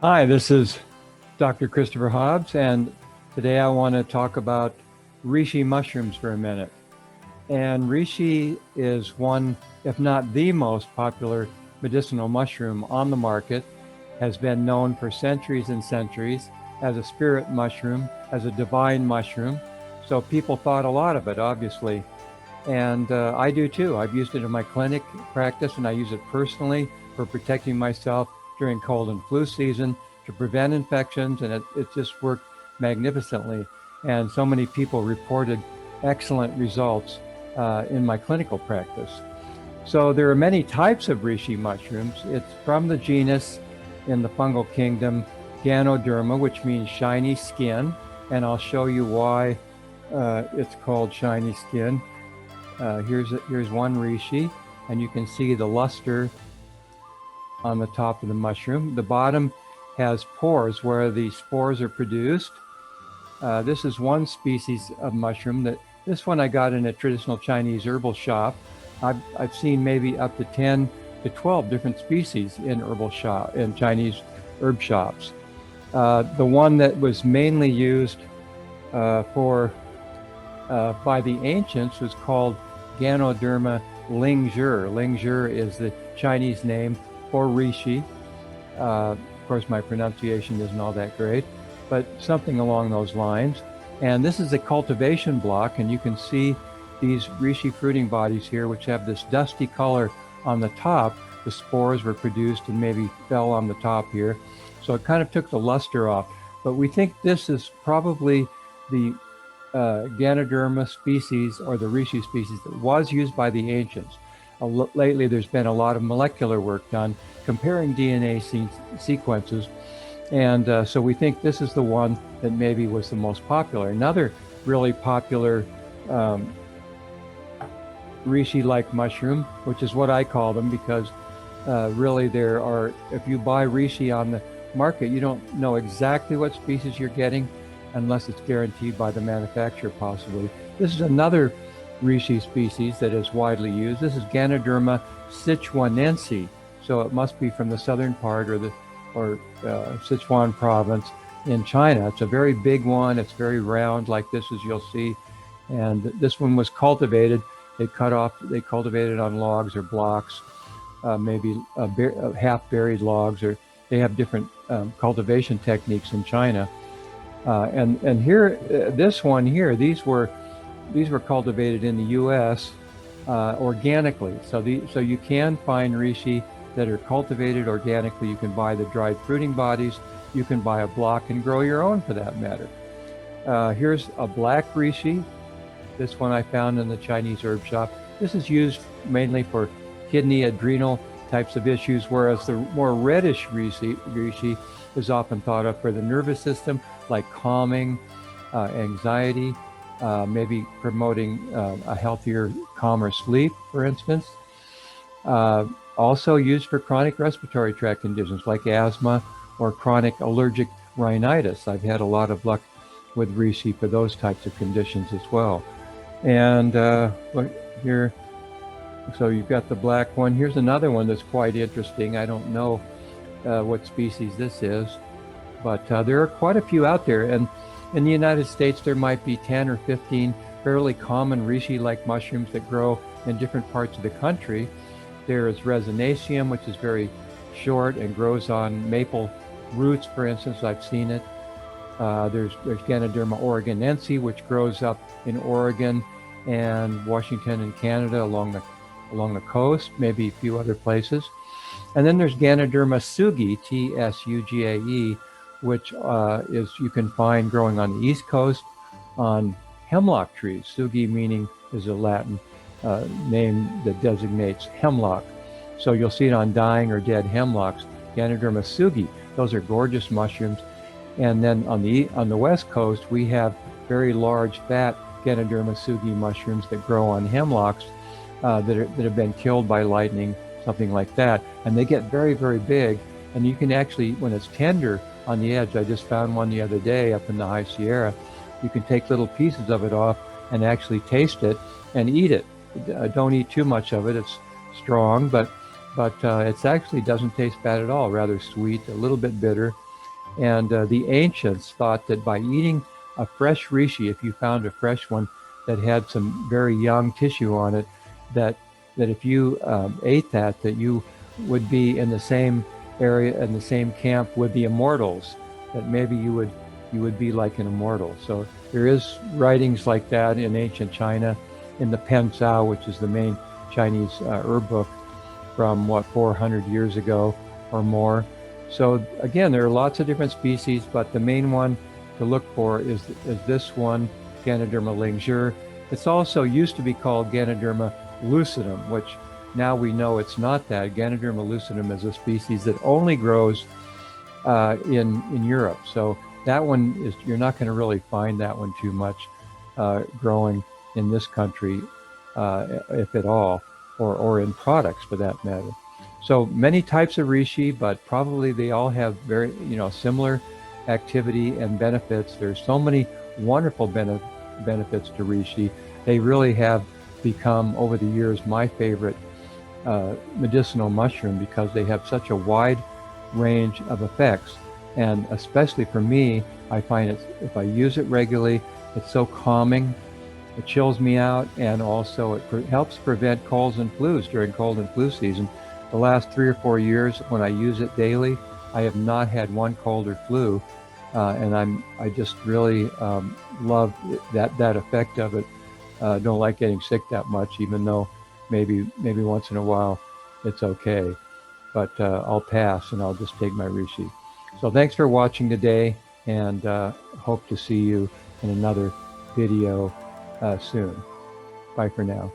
Hi, this is Dr. Christopher Hobbs, and today I want to talk about Reishi mushrooms for a minute. And Reishi is one, if not the most popular medicinal mushroom on the market, has been known for centuries and centuries as a spirit mushroom, as a divine mushroom. So people thought a lot of it, obviously. And I do too. I've used it in my clinic practice, and I use it personally for protecting myself during cold and flu season to prevent infections, and it just worked magnificently. And so many people reported excellent results in my clinical practice. So there are many types of reishi mushrooms. It's from the genus in the fungal kingdom Ganoderma, which means shiny skin, and I'll show you why it's called shiny skin. Here's one reishi, and you can see the luster on the top of the mushroom. The bottom has pores where the spores are produced. This is one species of mushroom. This one I got in a traditional Chinese herbal shop. I've seen maybe up to 10 to 12 different species in Chinese herb shops. The one that was mainly used for by the ancients was called Ganoderma ling. Ling is the Chinese name for reishi. Of course, my pronunciation isn't all that great, but something along those lines. And this is a cultivation block, and you can see these reishi fruiting bodies here, which have this dusty color on the top. The spores were produced and maybe fell on the top here. So it kind of took the luster off. But we think this is probably the Ganoderma species, or the reishi species, that was used by the ancients. Lately, there's been a lot of molecular work done comparing DNA sequences, and so we think this is the one that maybe was the most popular. Another really popular reishi-like mushroom, which is what I call them, because really there are, if you buy reishi on the market, you don't know exactly what species you're getting unless it's guaranteed by the manufacturer, possibly. This is another reishi species that is widely used. This is Ganoderma Sichuanense, so it must be from the southern part or Sichuan province in China. It's a very big one. It's very round, like this, as you'll see. And this one was cultivated. They cultivated on logs or blocks, maybe half-buried logs, or they have different cultivation techniques in China. And here, this one here, these were cultivated in the U.S. Organically. So you can find reishi that are cultivated organically. You can buy the dried fruiting bodies. You can buy a block and grow your own, for that matter. Here's a black reishi. This one I found in the Chinese herb shop. This is used mainly for kidney, adrenal types of issues, whereas the more reddish reishi is often thought of for the nervous system, like calming, anxiety, maybe promoting a healthier, calmer sleep, for instance. Also used for chronic respiratory tract conditions like asthma or chronic allergic rhinitis. I've had a lot of luck with reishi for those types of conditions as well. And look here, so you've got the black one. Here's another one that's quite interesting. I don't know what species this is, but there are quite a few out there. And in the United States, there might be 10 or 15 fairly common reishi-like mushrooms that grow in different parts of the country. There is Resinaceum, which is very short and grows on maple roots, for instance. I've seen it. There's Ganoderma oregonense, which grows up in Oregon and Washington and Canada along the coast, maybe a few other places. And then there's Ganoderma Tsugae, Tsugae, which you can find growing on the East Coast on hemlock trees. Tsugae meaning is a Latin name that designates hemlock. So you'll see it on dying or dead hemlocks. Ganoderma Tsugae. Those are gorgeous mushrooms. And then on the West Coast, we have very large, fat Ganoderma Tsugae mushrooms that grow on hemlocks that have been killed by lightning, something like that. And they get very, very big. And you can actually, when it's tender on the edge, I just found one the other day up in the High Sierra, you can take little pieces of it off and actually taste it and eat it. Don't eat too much of it. It's strong, but it actually doesn't taste bad at all. Rather sweet, a little bit bitter, And the ancients thought that by eating a fresh reishi, if you found a fresh one that had some very young tissue on it, that if you ate that, that you would be in the same area, in the same camp with the immortals, that maybe you would be like an immortal. So there is writings like that in ancient China, in the Pen Cao, which is the main Chinese herb book from 400 years ago or more. So again, there are lots of different species, but the main one to look for is this one, Ganoderma ling. It's also used to be called Ganoderma lucidum, which now we know it's not that. Ganoderma lucidum is a species that only grows in Europe. So that one is, you're not going to really find that one too much growing in this country, if at all, or in products for that matter. So many types of reishi, but probably they all have very, similar activity and benefits. There's so many wonderful benefits to reishi. They really have become, over the years, my favorite medicinal mushroom, because they have such a wide range of effects. And especially for me, I find it, if I use it regularly, it's so calming. It chills me out, and also it helps prevent colds and flus during cold and flu season. The last 3 or 4 years, when I use it daily, I have not had one cold or flu, and I just really love that effect of it. Don't like getting sick that much, even though maybe once in a while it's okay. But I'll pass and I'll just take my Rishi. So thanks for watching today, and hope to see you in another video soon. Bye for now.